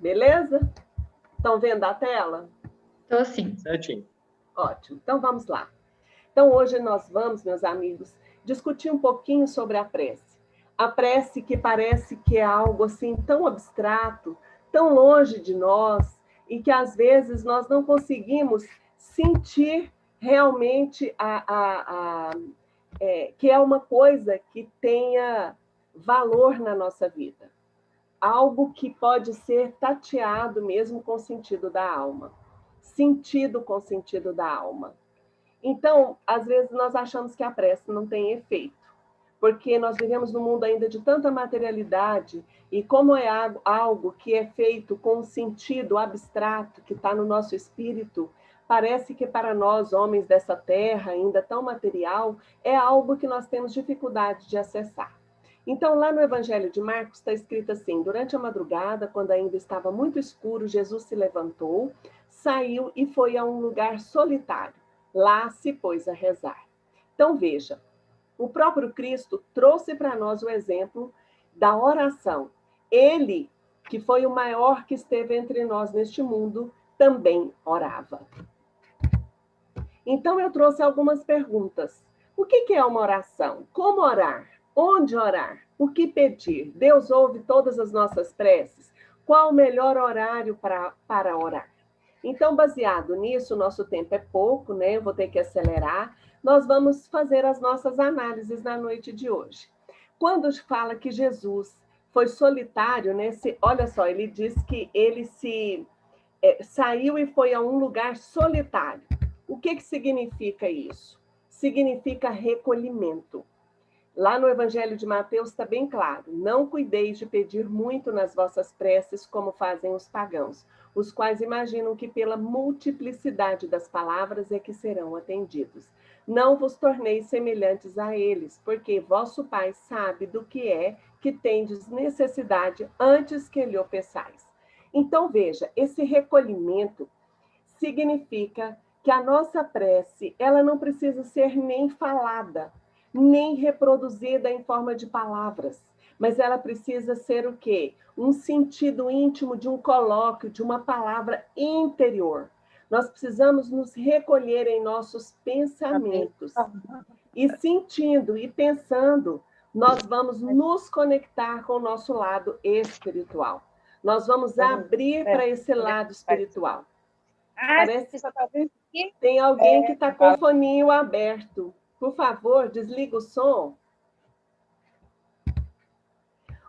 Beleza? Estão vendo a tela? Estou sim. Certinho. Ótimo. Então, vamos lá. Então, hoje nós vamos, meus amigos, discutir um pouquinho sobre a prece. A prece que parece que é algo assim tão abstrato, tão longe de nós, e que às vezes nós não conseguimos sentir realmente que é uma coisa que tenha valor na nossa vida. Algo que pode ser tateado mesmo com o sentido da alma. Sentido com o sentido da alma. Então, às vezes nós achamos que a prece não tem efeito, porque nós vivemos num mundo ainda de tanta materialidade, e como é algo que é feito com um sentido abstrato que está no nosso espírito, parece que para nós, homens dessa terra, ainda tão material, é algo que nós temos dificuldade de acessar. Então, lá no Evangelho de Marcos está escrito assim: durante a madrugada, quando ainda estava muito escuro, Jesus se levantou, saiu e foi a um lugar solitário. Lá se pôs a rezar. Então, veja, o próprio Cristo trouxe para nós o exemplo da oração. Ele, que foi o maior que esteve entre nós neste mundo, também orava. Então, eu trouxe algumas perguntas. O que é uma oração? Como orar? Onde orar? O que pedir? Deus ouve todas as nossas preces? Qual o melhor horário para orar? Então, baseado nisso, nosso tempo é pouco, né? Eu vou ter que acelerar. Nós vamos fazer as nossas análises na noite de hoje. Quando fala que Jesus foi solitário, né? Olha só, ele diz que ele saiu e foi a um lugar solitário. O que significa isso? Significa recolhimento. Lá no Evangelho de Mateus está bem claro: não cuideis de pedir muito nas vossas preces, como fazem os pagãos, os quais imaginam que pela multiplicidade das palavras é que serão atendidos. Não vos torneis semelhantes a eles, porque vosso Pai sabe do que é que tendes necessidade antes que lhe o peçais. Então, veja, esse recolhimento significa que a nossa prece, ela não precisa ser nem falada, nem reproduzida em forma de palavras, mas ela precisa ser o quê? Um sentido íntimo de um colóquio, de uma palavra interior. Nós precisamos nos recolher em nossos pensamentos. E sentindo e pensando, nós vamos nos conectar com o nosso lado espiritual. Nós vamos abrir para esse lado espiritual. Parece que tem alguém que está com o foninho aberto. Por favor, desliga o som.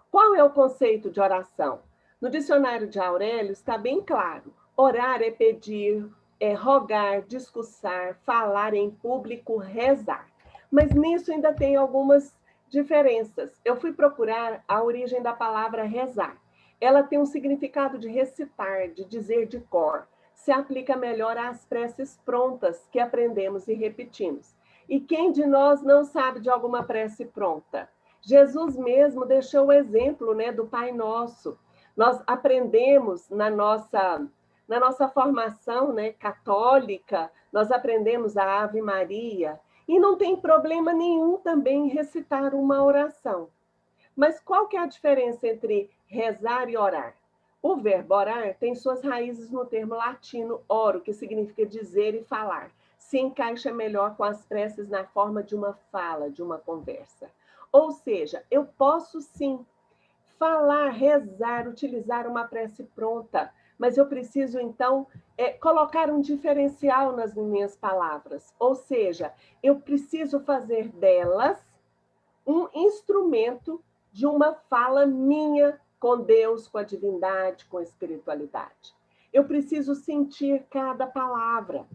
Qual é o conceito de oração? No dicionário de Aurélio está bem claro. Orar é pedir, é rogar, discursar, falar em público, rezar. Mas nisso ainda tem algumas diferenças. Eu fui procurar a origem da palavra rezar. Ela tem um significado de recitar, de dizer de cor. Se aplica melhor às preces prontas que aprendemos e repetimos. E quem de nós não sabe de alguma prece pronta? Jesus mesmo deixou o exemplo, né, do Pai Nosso. Nós aprendemos na nossa formação, né, católica, nós aprendemos a Ave Maria, e não tem problema nenhum também em recitar uma oração. Mas qual que é a diferença entre rezar e orar? O verbo orar tem suas raízes no termo latino oro, que significa dizer e falar. Se encaixa melhor com as preces na forma de uma fala, de uma conversa. Ou seja, eu posso sim falar, rezar, utilizar uma prece pronta, mas eu preciso então colocar um diferencial nas minhas palavras. Ou seja, eu preciso fazer delas um instrumento de uma fala minha com Deus, com a divindade, com a espiritualidade. Eu preciso sentir cada palavra.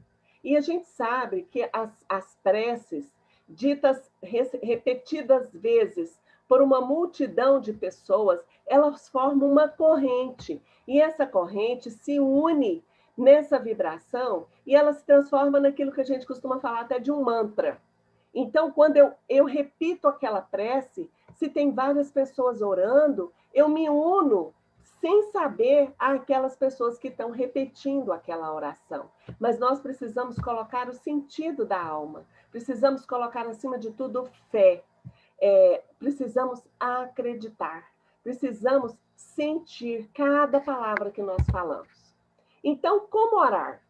E a gente sabe que as preces, ditas repetidas vezes por uma multidão de pessoas, elas formam uma corrente. E essa corrente se une nessa vibração e ela se transforma naquilo que a gente costuma falar até de um mantra. Então, quando eu repito aquela prece, se tem várias pessoas orando, eu me uno sem saber àquelas pessoas que estão repetindo aquela oração. Mas nós precisamos colocar o sentido da alma, precisamos colocar, acima de tudo, fé, precisamos acreditar, precisamos sentir cada palavra que nós falamos. Então, como orar?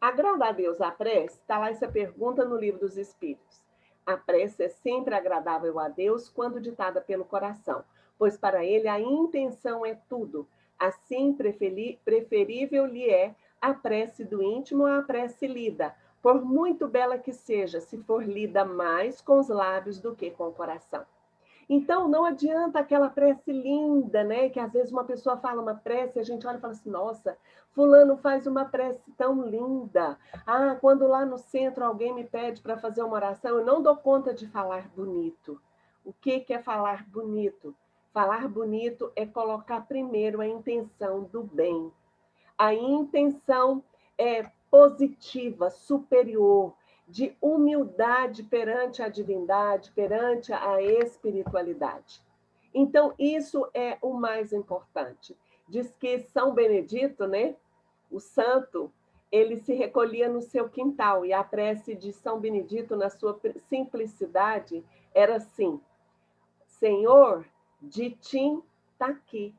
Agrada a Deus a prece? Está lá essa pergunta no Livro dos Espíritos. A prece é sempre agradável a Deus quando ditada pelo coração, pois para ele a intenção é tudo. Assim, preferível lhe é a prece do íntimo à prece lida, por muito bela que seja, se for lida mais com os lábios do que com o coração. Então, não adianta aquela prece linda, né? Que às vezes uma pessoa fala uma prece e a gente olha e fala assim, nossa, fulano faz uma prece tão linda. Ah, quando lá no centro alguém me pede para fazer uma oração, eu não dou conta de falar bonito. O que é falar bonito? Falar bonito é colocar primeiro a intenção do bem. A intenção é positiva, superior, de humildade perante a divindade, perante a espiritualidade. Então, isso é o mais importante. Diz que São Benedito, né, o santo, ele se recolhia no seu quintal, e a prece de São Benedito, na sua simplicidade, era assim: Senhor, de ti está aqui.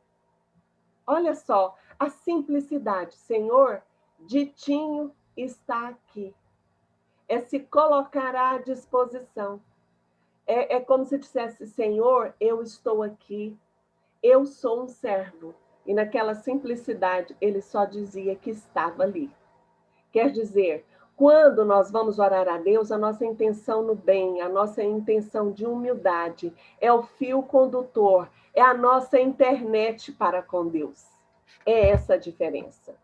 Olha só, a simplicidade. Senhor, ditinho está aqui. É se colocar à disposição. É como se dissesse, Senhor, eu estou aqui, eu sou um servo. E naquela simplicidade, ele só dizia que estava ali. Quer dizer, quando nós vamos orar a Deus, a nossa intenção no bem, a nossa intenção de humildade, é o fio condutor, é a nossa internet para com Deus. É essa a diferença.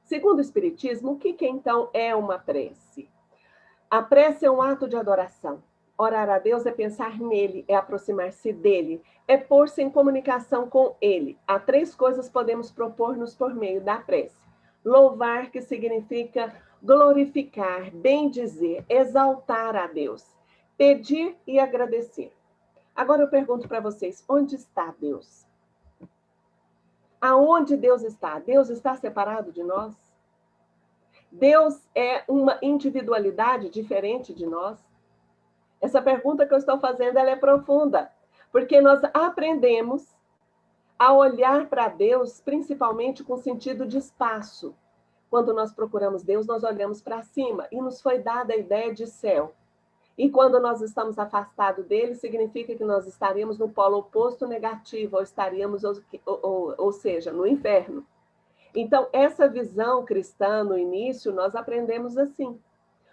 Segundo o Espiritismo, o que então é uma prece? A prece é um ato de adoração. Orar a Deus é pensar nele, é aproximar-se dele, é pôr-se em comunicação com ele. Há 3 coisas podemos propor-nos por meio da prece. Louvar, que significa glorificar, bendizer, exaltar a Deus. Pedir e agradecer. Agora eu pergunto para vocês, onde está Deus? Aonde Deus está? Deus está separado de nós? Deus é uma individualidade diferente de nós? Essa pergunta que eu estou fazendo, ela é profunda, porque nós aprendemos a olhar para Deus, principalmente com sentido de espaço. Quando nós procuramos Deus, nós olhamos para cima e nos foi dada a ideia de céu. E quando nós estamos afastados dele, significa que nós estaremos no polo oposto negativo, ou estaríamos, ou seja, no inferno. Então, essa visão cristã, no início, nós aprendemos assim.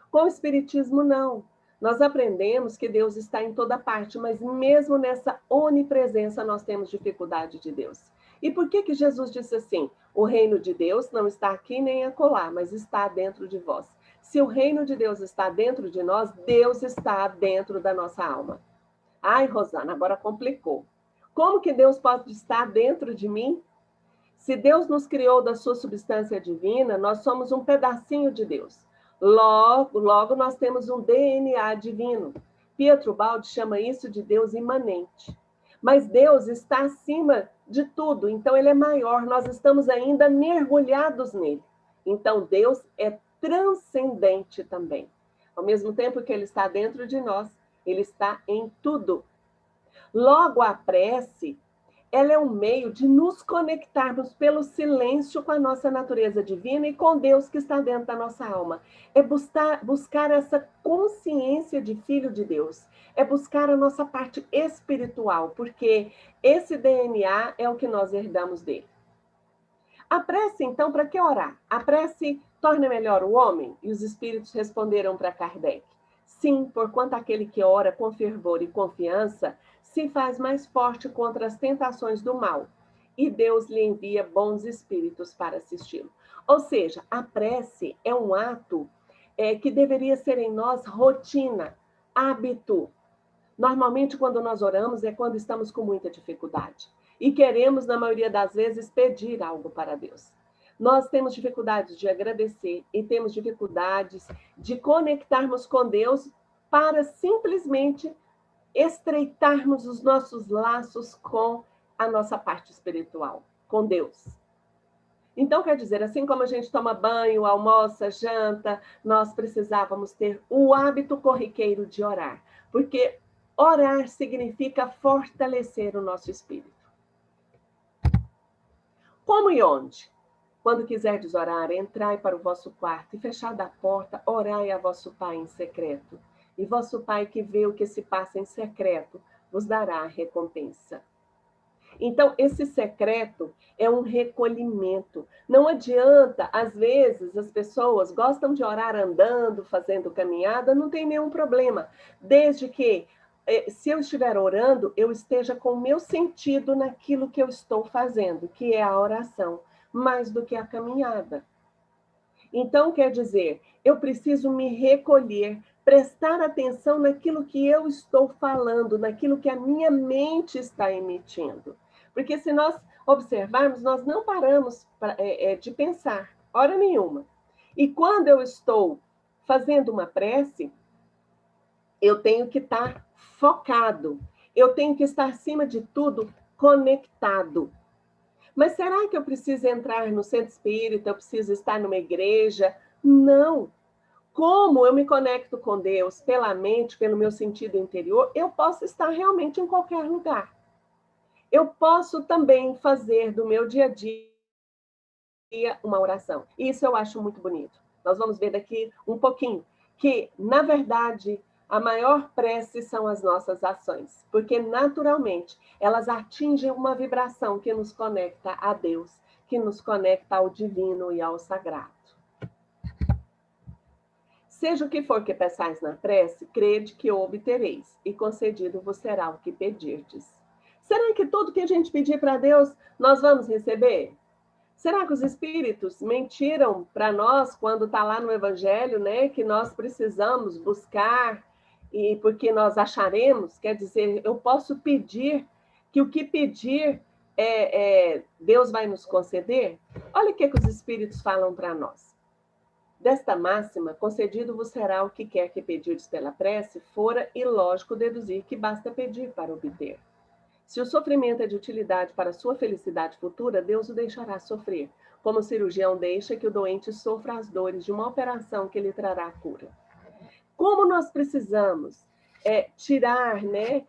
Com o Espiritismo, não. Nós aprendemos que Deus está em toda parte, mas mesmo nessa onipresença nós temos dificuldade de Deus. E por que Jesus disse assim? O reino de Deus não está aqui nem acolá, mas está dentro de vós. Se o reino de Deus está dentro de nós, Deus está dentro da nossa alma. Ai, Rosana, agora complicou. Como que Deus pode estar dentro de mim? Se Deus nos criou da sua substância divina, nós somos um pedacinho de Deus. Logo nós temos um DNA divino. Pietro Baldi chama isso de Deus imanente. Mas Deus está acima de tudo, então ele é maior, nós estamos ainda mergulhados nele. Então Deus é transcendente também. Ao mesmo tempo que ele está dentro de nós, ele está em tudo. Logo, a prece, ela é um meio de nos conectarmos pelo silêncio com a nossa natureza divina e com Deus que está dentro da nossa alma. É buscar essa consciência de filho de Deus. É buscar a nossa parte espiritual, porque esse DNA é o que nós herdamos dele. A prece, então, para que orar? A prece torna melhor o homem? E os espíritos responderam para Kardec. Sim, porquanto aquele que ora com fervor e confiança se faz mais forte contra as tentações do mal, e Deus lhe envia bons espíritos para assisti-lo. Ou seja, a prece é um ato que deveria ser em nós rotina, hábito. Normalmente, quando nós oramos, é quando estamos com muita dificuldade e queremos, na maioria das vezes, pedir algo para Deus. Nós temos dificuldades de agradecer e temos dificuldades de conectarmos com Deus para simplesmente estreitarmos os nossos laços com a nossa parte espiritual, com Deus. Então, quer dizer, assim como a gente toma banho, almoça, janta, nós precisávamos ter o hábito corriqueiro de orar, porque orar significa fortalecer o nosso espírito. Como e onde? Quando quiserdes orar, entrai para o vosso quarto e fechada a porta, orai a vosso Pai em secreto. E vosso Pai que vê o que se passa em secreto, vos dará a recompensa. Então, esse secreto é um recolhimento. Não adianta, às vezes, as pessoas gostam de orar andando, fazendo caminhada, não tem nenhum problema. Desde que, se eu estiver orando, eu esteja com o meu sentido naquilo que eu estou fazendo, que é a oração, mais do que a caminhada. Então, quer dizer, eu preciso me recolher, prestar atenção naquilo que eu estou falando, naquilo que a minha mente está emitindo. Porque se nós observarmos, nós não paramos de pensar, hora nenhuma. E quando eu estou fazendo uma prece, eu tenho que estar focado, eu tenho que estar, acima de tudo, conectado. Mas será que eu preciso entrar no centro espírita? Eu preciso estar numa igreja? Não. Como eu me conecto com Deus pela mente, pelo meu sentido interior, eu posso estar realmente em qualquer lugar. Eu posso também fazer do meu dia a dia uma oração. Isso eu acho muito bonito. Nós vamos ver daqui um pouquinho que, na verdade, a maior prece são as nossas ações, porque naturalmente elas atingem uma vibração que nos conecta a Deus, que nos conecta ao divino e ao sagrado. Seja o que for que peçais na prece, crede que o obtereis, e concedido vos será o que pedirdes. Será que tudo que a gente pedir para Deus, nós vamos receber? Será que os espíritos mentiram para nós quando está lá no Evangelho, né? Que nós precisamos buscar e porque nós acharemos, quer dizer, eu posso pedir que o que pedir Deus vai nos conceder? Olha o que os espíritos falam para nós. Desta máxima, concedido vos será o que quer que pedirdes pela prece, fora ilógico deduzir que basta pedir para obter. Se o sofrimento é de utilidade para a sua felicidade futura, Deus o deixará sofrer, como o cirurgião deixa que o doente sofra as dores de uma operação que lhe trará a cura. Como nós precisamos tirar, né,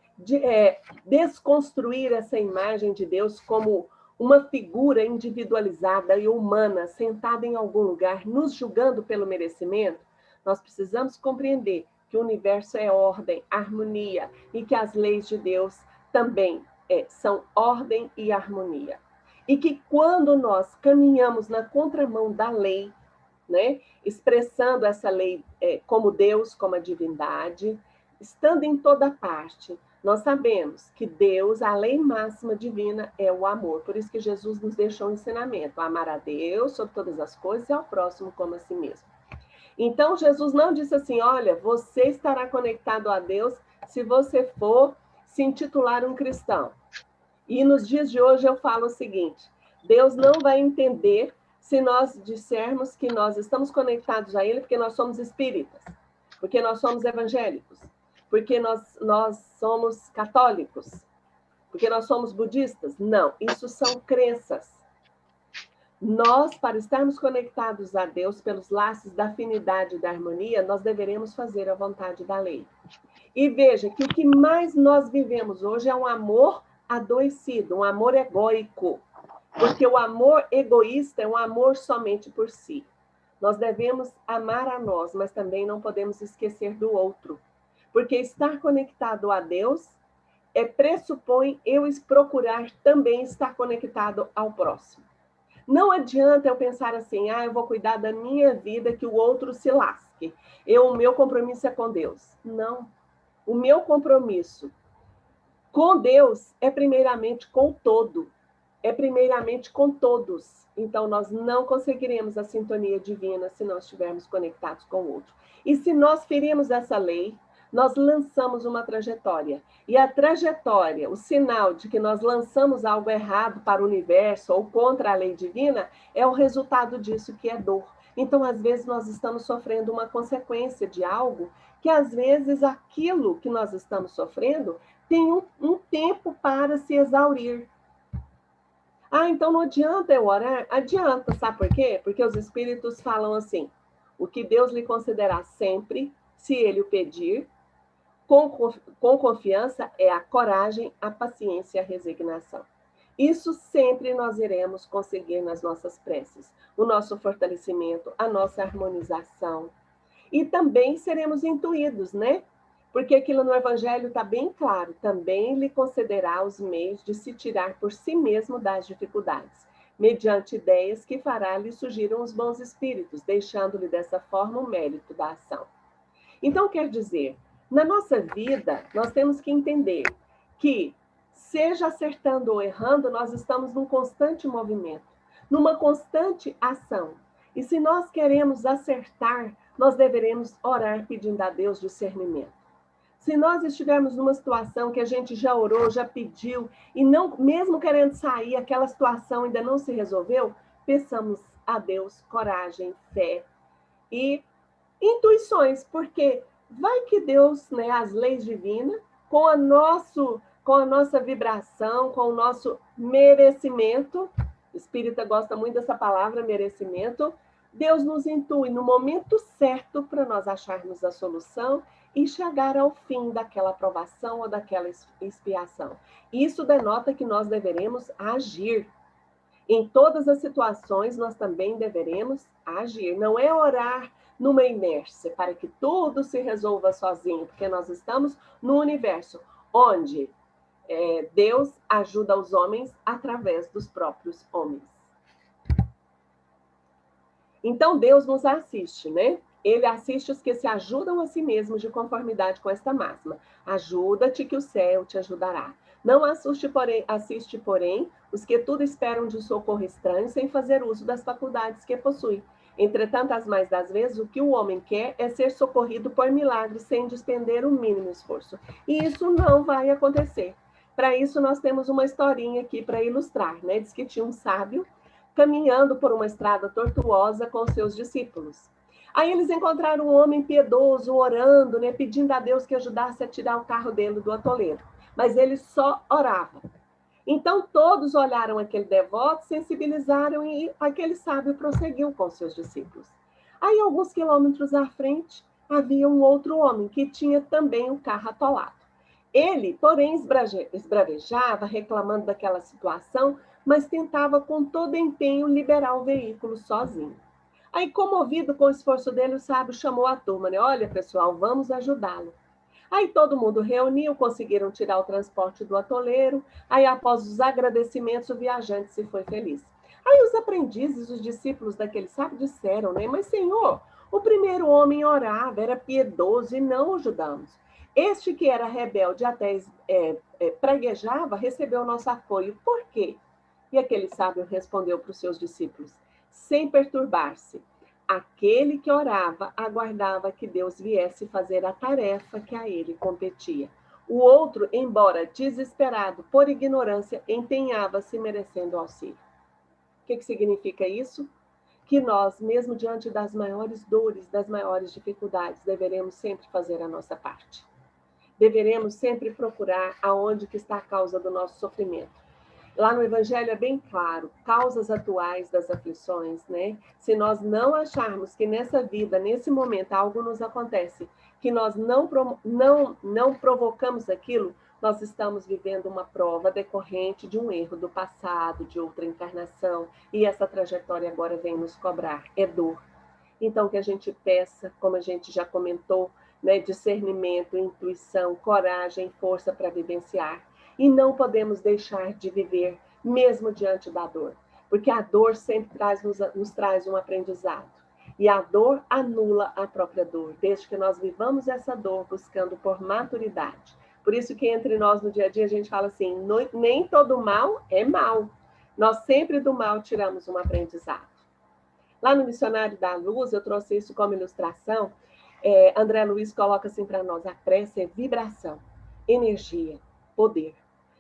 desconstruir essa imagem de Deus como uma figura individualizada e humana, sentada em algum lugar, nos julgando pelo merecimento, nós precisamos compreender que o universo é ordem, harmonia, e que as leis de Deus também são ordem e harmonia. E que quando nós caminhamos na contramão da lei, né, expressando essa lei como Deus, como a divindade, estando em toda parte, nós sabemos que Deus, a lei máxima divina, é o amor. Por isso que Jesus nos deixou um ensinamento: amar a Deus sobre todas as coisas e ao próximo como a si mesmo. Então, Jesus não disse assim: olha, você estará conectado a Deus se você for se intitular um cristão. E nos dias de hoje eu falo o seguinte: Deus não vai entender se nós dissermos que nós estamos conectados a Ele porque nós somos espíritas, porque nós somos evangélicos, porque nós somos católicos, porque nós somos budistas. Não, isso são crenças. Nós, para estarmos conectados a Deus pelos laços da afinidade e da harmonia, nós deveremos fazer a vontade da lei. E veja que o que mais nós vivemos hoje é um amor adoecido, um amor egóico. Porque o amor egoísta é um amor somente por si. Nós devemos amar a nós, mas também não podemos esquecer do outro. Porque estar conectado a Deus pressupõe eu procurar também estar conectado ao próximo. Não adianta eu pensar assim: eu vou cuidar da minha vida, que o outro se lasque. O meu compromisso é com Deus. Não. O meu compromisso com Deus é primeiramente com o todo. É primeiramente com todos. Então, nós não conseguiremos a sintonia divina se não estivermos conectados com o outro. E se nós ferirmos essa lei, nós lançamos uma trajetória. E a trajetória, o sinal de que nós lançamos algo errado para o universo ou contra a lei divina, é o resultado disso, que é dor. Então, às vezes, nós estamos sofrendo uma consequência de algo que, às vezes, aquilo que nós estamos sofrendo tem um tempo para se exaurir. Então não adianta eu orar? Adianta, sabe por quê? Porque os espíritos falam assim: o que Deus lhe concederá sempre, se ele o pedir, com confiança, é a coragem, a paciência e a resignação. Isso sempre nós iremos conseguir nas nossas preces. O nosso fortalecimento, a nossa harmonização. E também seremos intuídos, né? Porque aquilo no Evangelho está bem claro. Também lhe concederá os meios de se tirar por si mesmo das dificuldades, mediante ideias que fará lhe surgiram os bons espíritos, deixando-lhe dessa forma o mérito da ação. Então, quer dizer, na nossa vida, nós temos que entender que, seja acertando ou errando, nós estamos num constante movimento, numa constante ação. E se nós queremos acertar, nós deveremos orar pedindo a Deus discernimento. Se nós estivermos numa situação que a gente já orou, já pediu, e não, mesmo querendo sair, aquela situação ainda não se resolveu, peçamos a Deus coragem, fé e intuições, porque vai que Deus, né, as leis divinas, com a nossa vibração, com o nosso merecimento, o espírita gosta muito dessa palavra, merecimento, Deus nos intui no momento certo para nós acharmos a solução e chegar ao fim daquela provação ou daquela expiação. Isso denota que nós deveremos agir. Em todas as situações, nós também deveremos agir. Não é orar numa inércia para que tudo se resolva sozinho, porque nós estamos no universo onde Deus ajuda os homens através dos próprios homens. Então, Deus nos assiste, né? Ele assiste os que se ajudam a si mesmos de conformidade com esta máxima. Ajuda-te que o céu te ajudará. Não assiste, porém, os que tudo esperam de socorro estranho sem fazer uso das faculdades que possui. Entretanto, as mais das vezes, o que o homem quer é ser socorrido por milagres sem despender o mínimo esforço. E isso não vai acontecer. Para isso, nós temos uma historinha aqui para ilustrar, né? Diz que tinha um sábio caminhando por uma estrada tortuosa com seus discípulos. Aí eles encontraram um homem piedoso, orando, né, pedindo a Deus que ajudasse a tirar o carro dele do atoleiro. Mas ele só orava. Então todos olharam aquele devoto, sensibilizaram e aquele sábio prosseguiu com seus discípulos. Aí, alguns quilômetros à frente, havia um outro homem que tinha também o carro atolado. Ele, porém, esbravejava, reclamando daquela situação, mas tentava com todo empenho liberar o veículo sozinho. Aí, comovido com o esforço dele, o sábio chamou a turma, né? Olha, pessoal, vamos ajudá-lo. Aí todo mundo reuniu, conseguiram tirar o transporte do atoleiro. Aí, após os agradecimentos, o viajante se foi feliz. Aí os aprendizes, os discípulos daquele sábio disseram, né? Mas, Senhor, o primeiro homem orava, era piedoso e não o ajudamos. Este que era rebelde até praguejava, recebeu o nosso apoio. Por quê? E aquele sábio respondeu para os seus discípulos, sem perturbar-se. Aquele que orava aguardava que Deus viesse fazer a tarefa que a ele competia. O outro, embora desesperado por ignorância, empenhava-se merecendo auxílio. O que significa isso? Que nós, mesmo diante das maiores dores, das maiores dificuldades, deveremos sempre fazer a nossa parte. Deveremos sempre procurar aonde que está a causa do nosso sofrimento. Lá no Evangelho é bem claro, causas atuais das aflições, né? Se nós não acharmos que nessa vida, nesse momento, algo nos acontece, que nós não provocamos aquilo, nós estamos vivendo uma prova decorrente de um erro do passado, de outra encarnação, e essa trajetória agora vem nos cobrar, é dor. Então, que a gente peça, como a gente já comentou, né, discernimento, intuição, coragem, força para vivenciar. E não podemos deixar de viver, mesmo diante da dor, porque a dor sempre nos traz um aprendizado. E a dor anula a própria dor, desde que nós vivamos essa dor buscando por maturidade. Por isso que entre nós no dia a dia a gente fala assim, nem todo mal é mal. Nós sempre do mal tiramos um aprendizado. Lá no Missionário da Luz, eu trouxe isso como ilustração. André Luiz coloca assim para nós, a prece é vibração, energia, poder.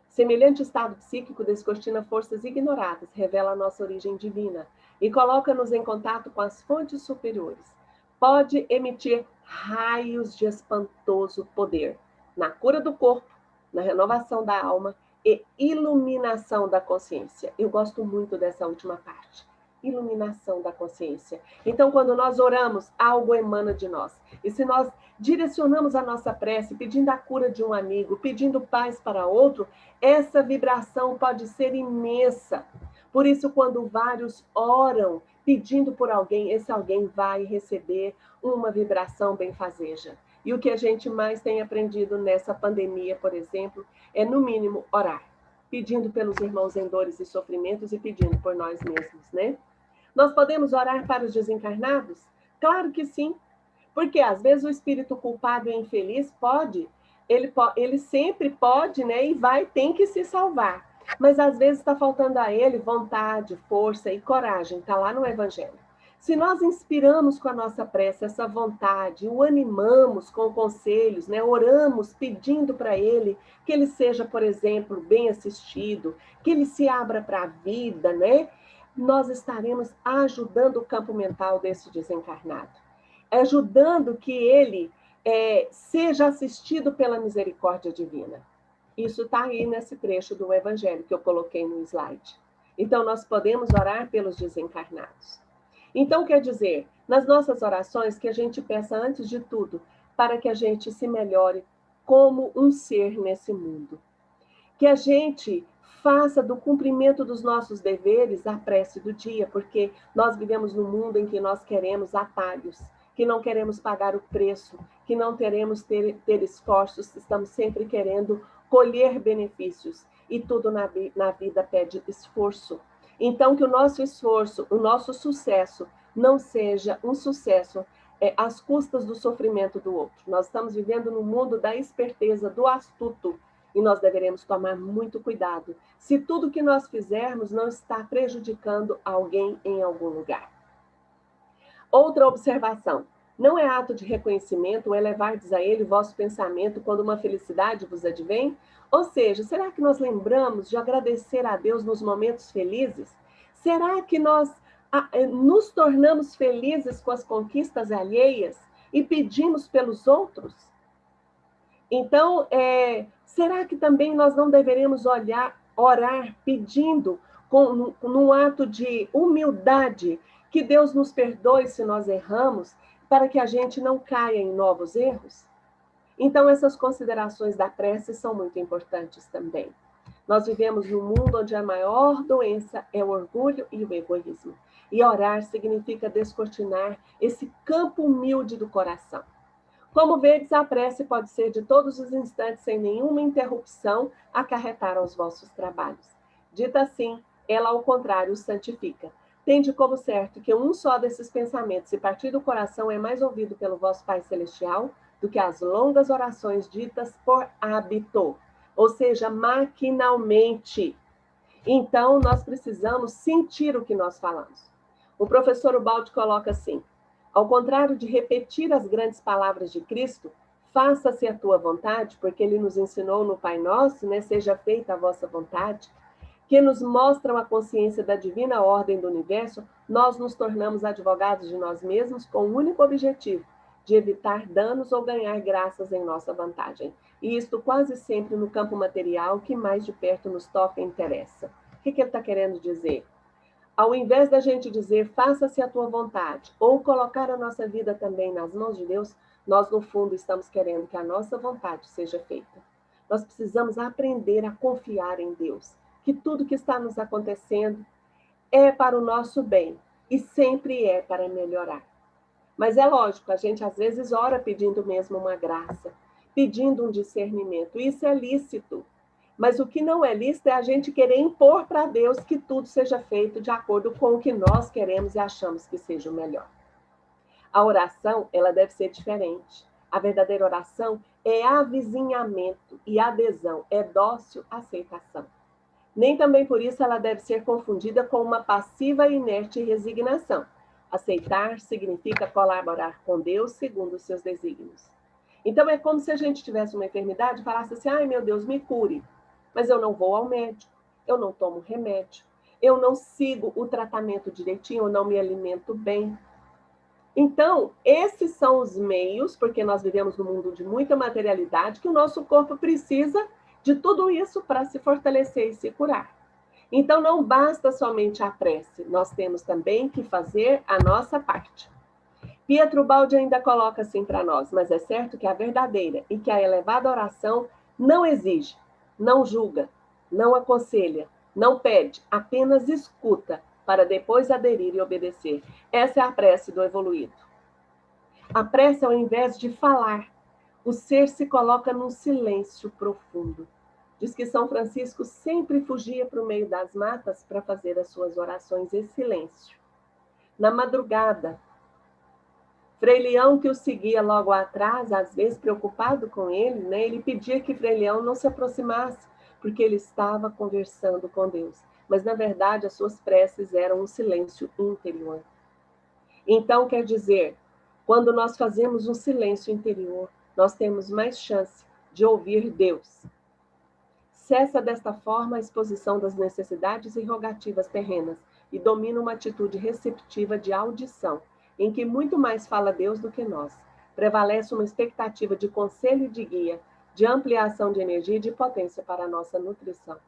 Semelhante estado psíquico descortina forças ignoradas, revela a nossa origem divina e coloca-nos em contato com as fontes superiores. Pode emitir raios de espantoso poder na cura do corpo, na renovação da alma e iluminação da consciência. Eu gosto muito dessa última parte. iluminação da consciência. Então, quando nós oramos, algo emana de nós. E se nós direcionamos a nossa prece pedindo a cura de um amigo, pedindo paz para outro, essa vibração pode ser imensa. Por isso, quando vários oram pedindo por alguém, esse alguém vai receber uma vibração benfazeja. E o que a gente mais tem aprendido nessa pandemia, por exemplo, é, no mínimo, orar. Pedindo pelos irmãos em dores e sofrimentos e pedindo por nós mesmos, né? Nós podemos orar para os desencarnados? Claro que sim. Porque, às vezes, o espírito culpado e infeliz ele sempre pode, né? E tem que se salvar. Mas, às vezes, está faltando a ele vontade, força e coragem. Está lá no Evangelho. Se nós inspiramos com a nossa prece essa vontade, o animamos com conselhos, né? Oramos pedindo para ele que ele seja, por exemplo, bem assistido, que ele se abra para a vida, né? Nós estaremos ajudando o campo mental desse desencarnado, ajudando que ele seja assistido pela misericórdia divina. Isso está aí nesse trecho do Evangelho que eu coloquei no slide. Então, nós podemos orar pelos desencarnados. Então, quer dizer, nas nossas orações, que a gente peça, antes de tudo, para que a gente se melhore como um ser nesse mundo. Que a gente faça do cumprimento dos nossos deveres a prece do dia, porque nós vivemos num mundo em que nós queremos atalhos, que não queremos pagar o preço, que não queremos ter esforços, estamos sempre querendo colher benefícios, e tudo na vida pede esforço. Então, que o nosso esforço, o nosso sucesso, não seja um sucesso às custas do sofrimento do outro. Nós estamos vivendo no mundo da esperteza, do astuto, e nós deveremos tomar muito cuidado se tudo que nós fizermos não está prejudicando alguém em algum lugar. Outra observação: não é ato de reconhecimento o elevardes a ele vosso pensamento quando uma felicidade vos advém? Ou seja, será que nós lembramos de agradecer a Deus nos momentos felizes? Será que nós nos tornamos felizes com as conquistas alheias e pedimos pelos outros? Então, será que também nós não deveremos orar pedindo, num ato de humildade, que Deus nos perdoe se nós erramos, para que a gente não caia em novos erros? Então, essas considerações da prece são muito importantes também. Nós vivemos num mundo onde a maior doença é o orgulho e o egoísmo. E orar significa descortinar esse campo humilde do coração. Como vedes, a prece pode ser de todos os instantes, sem nenhuma interrupção, acarretar aos vossos trabalhos. Dita assim, ela, ao contrário, os santifica. Tende como certo que um só desses pensamentos, se partir do coração, é mais ouvido pelo vosso Pai Celestial do que as longas orações ditas por hábito, ou seja, maquinalmente. Então, nós precisamos sentir o que nós falamos. O professor Ubaldi coloca assim: ao contrário de repetir as grandes palavras de Cristo, faça-se a tua vontade, porque ele nos ensinou no Pai Nosso, né, seja feita a vossa vontade, que nos mostram a consciência da divina ordem do universo, nós nos tornamos advogados de nós mesmos com o único objetivo de evitar danos ou ganhar graças em nossa vantagem. E isto quase sempre no campo material, que mais de perto nos toca e interessa. O que ele está querendo dizer? Ao invés da gente dizer, faça-se a tua vontade, ou colocar a nossa vida também nas mãos de Deus, nós, no fundo, estamos querendo que a nossa vontade seja feita. Nós precisamos aprender a confiar em Deus, que tudo que está nos acontecendo é para o nosso bem, e sempre é para melhorar. Mas é lógico, a gente às vezes ora pedindo mesmo uma graça, pedindo um discernimento, isso é lícito. Mas o que não é lícito é a gente querer impor para Deus que tudo seja feito de acordo com o que nós queremos e achamos que seja o melhor. A oração, ela deve ser diferente. A verdadeira oração é avizinhamento e adesão, é dócil aceitação. Nem também por isso ela deve ser confundida com uma passiva e inerte resignação. Aceitar significa colaborar com Deus segundo os seus desígnios. Então é como se a gente tivesse uma enfermidade e falasse assim, ai meu Deus, me cure. Mas eu não vou ao médico, eu não tomo remédio, eu não sigo o tratamento direitinho, eu não me alimento bem. Então, esses são os meios, porque nós vivemos num mundo de muita materialidade, que o nosso corpo precisa de tudo isso para se fortalecer e se curar. Então, não basta somente a prece, nós temos também que fazer a nossa parte. Pietro Baldi ainda coloca assim para nós, mas é certo que a verdadeira e que a elevada oração não exige, não julga, não aconselha, não pede, apenas escuta, para depois aderir e obedecer. Essa é a prece do evoluído. A prece, ao invés de falar, o ser se coloca num silêncio profundo. Diz que São Francisco sempre fugia para o meio das matas para fazer as suas orações em silêncio. Na madrugada, Frei Leão, que o seguia logo atrás, às vezes preocupado com ele, né, ele pedia que Frei Leão não se aproximasse, porque ele estava conversando com Deus. Mas, na verdade, as suas preces eram um silêncio interior. Então, quer dizer, quando nós fazemos um silêncio interior, nós temos mais chance de ouvir Deus. Cessa desta forma a exposição das necessidades e rogativas terrenas e domina uma atitude receptiva de audição, em que muito mais fala Deus do que nós. Prevalece uma expectativa de conselho e de guia, de ampliação de energia e de potência para a nossa nutrição.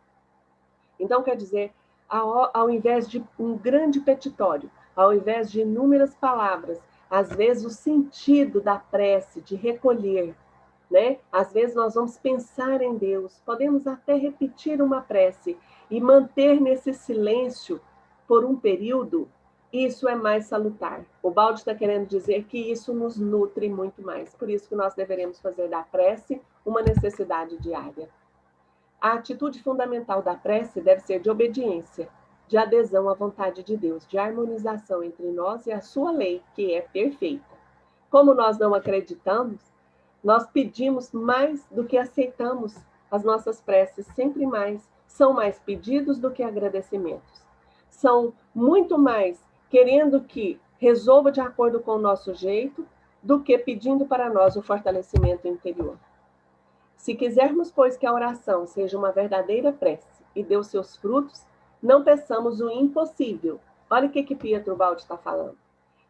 Então, quer dizer, ao invés de um grande petitório, ao invés de inúmeras palavras, às vezes o sentido da prece, de recolher, né? Às vezes nós vamos pensar em Deus, podemos até repetir uma prece e manter nesse silêncio por um período, isso é mais salutar. O Baldi está querendo dizer que isso nos nutre muito mais, por isso que nós deveremos fazer da prece uma necessidade diária. A atitude fundamental da prece deve ser de obediência, de adesão à vontade de Deus, de harmonização entre nós e a sua lei, que é perfeita. Como nós não acreditamos, nós pedimos mais do que aceitamos. As nossas preces sempre mais são mais pedidos do que agradecimentos. São muito mais querendo que resolva de acordo com o nosso jeito do que pedindo para nós o fortalecimento interior. Se quisermos, pois, que a oração seja uma verdadeira prece e dê os seus frutos, não peçamos o impossível. Olha o que Pietro Baldi está falando.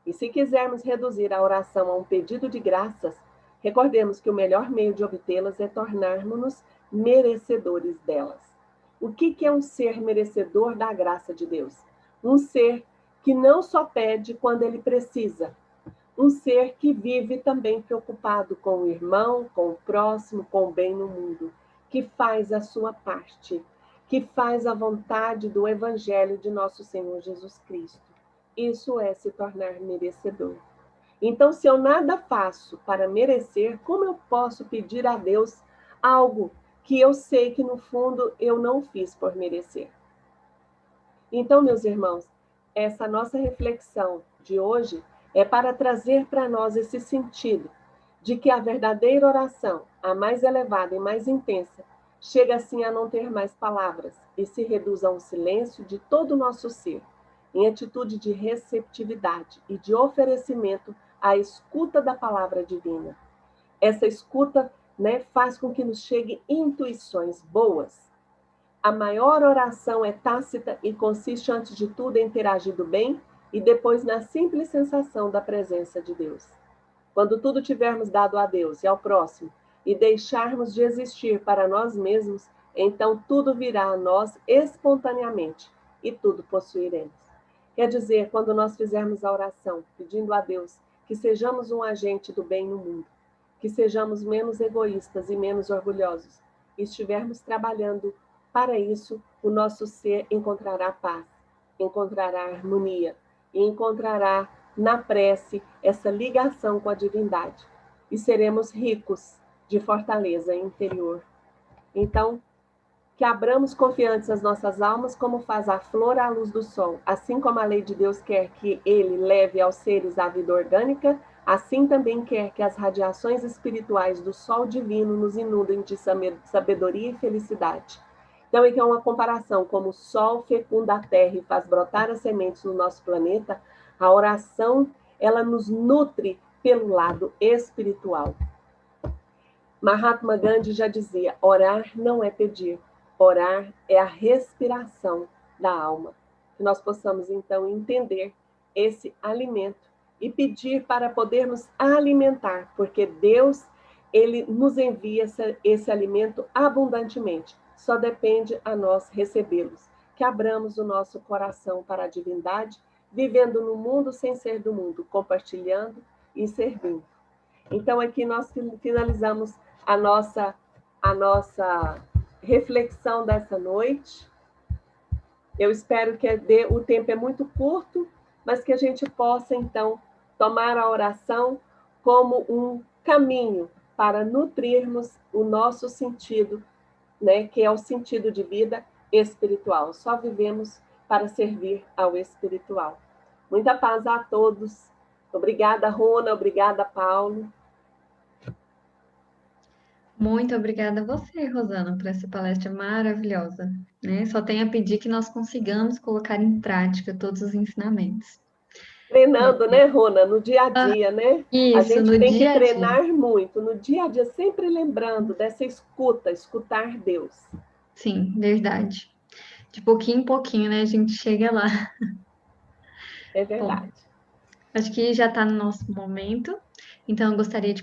E se quisermos reduzir a oração a um pedido de graças, recordemos que o melhor meio de obtê-las é tornarmos-nos merecedores delas. O que é um ser merecedor da graça de Deus? Um ser que não só pede quando ele precisa, um ser que vive também preocupado com o irmão, com o próximo, com o bem no mundo, que faz a sua parte, que faz a vontade do Evangelho de nosso Senhor Jesus Cristo. Isso é se tornar merecedor. Então, se eu nada faço para merecer, como eu posso pedir a Deus algo que eu sei que, no fundo, eu não fiz por merecer? Então, meus irmãos, essa nossa reflexão de hoje é para trazer para nós esse sentido de que a verdadeira oração, a mais elevada e mais intensa, chega assim a não ter mais palavras e se reduz a um silêncio de todo o nosso ser, em atitude de receptividade e de oferecimento à escuta da palavra divina. Essa escuta, né, faz com que nos cheguem intuições boas. A maior oração é tácita e consiste, antes de tudo, em ter agido bem e depois na simples sensação da presença de Deus. Quando tudo tivermos dado a Deus e ao próximo e deixarmos de existir para nós mesmos, então tudo virá a nós espontaneamente e tudo possuiremos. Quer dizer, quando nós fizermos a oração pedindo a Deus que sejamos um agente do bem no mundo, que sejamos menos egoístas e menos orgulhosos, e estivermos trabalhando para isso, o nosso ser encontrará paz, encontrará harmonia e encontrará na prece essa ligação com a divindade. E seremos ricos de fortaleza interior. Então, que abramos confiantes as nossas almas, como faz a flor à luz do sol. Assim como a lei de Deus quer que ele leve aos seres a vida orgânica, assim também quer que as radiações espirituais do sol divino nos inundem de sabedoria e felicidade. Então, aqui é uma comparação, como o sol fecunda a terra e faz brotar as sementes no nosso planeta, a oração, ela nos nutre pelo lado espiritual. Mahatma Gandhi já dizia, orar não é pedir, orar é a respiração da alma. Que nós possamos, então, entender esse alimento e pedir para podermos alimentar, porque Deus, ele nos envia esse alimento abundantemente. Só depende a nós recebê-los. que abramos o nosso coração para a divindade, vivendo no mundo sem ser do mundo, compartilhando e servindo. Então, aqui nós finalizamos a nossa reflexão dessa noite. Eu espero que o tempo é muito curto, mas que a gente possa, então, tomar a oração como um caminho para nutrirmos o nosso sentido, né, que é o sentido de vida espiritual. Só vivemos para servir ao espiritual. Muita paz a todos. Obrigada, Rona. Obrigada, Paulo. Muito obrigada a você, Rosana, por essa palestra maravilhosa, né? Só tenho a pedir que nós consigamos colocar em prática todos os ensinamentos. Treinando, né, Rona? No dia a dia, né? A Isso, gente no tem que dia a dia. treinar muito, no dia a dia, sempre lembrando dessa escuta, escutar Deus. Sim, verdade. De pouquinho em pouquinho, né? A gente chega lá. É Bom, verdade. acho que já está no nosso momento, então eu gostaria de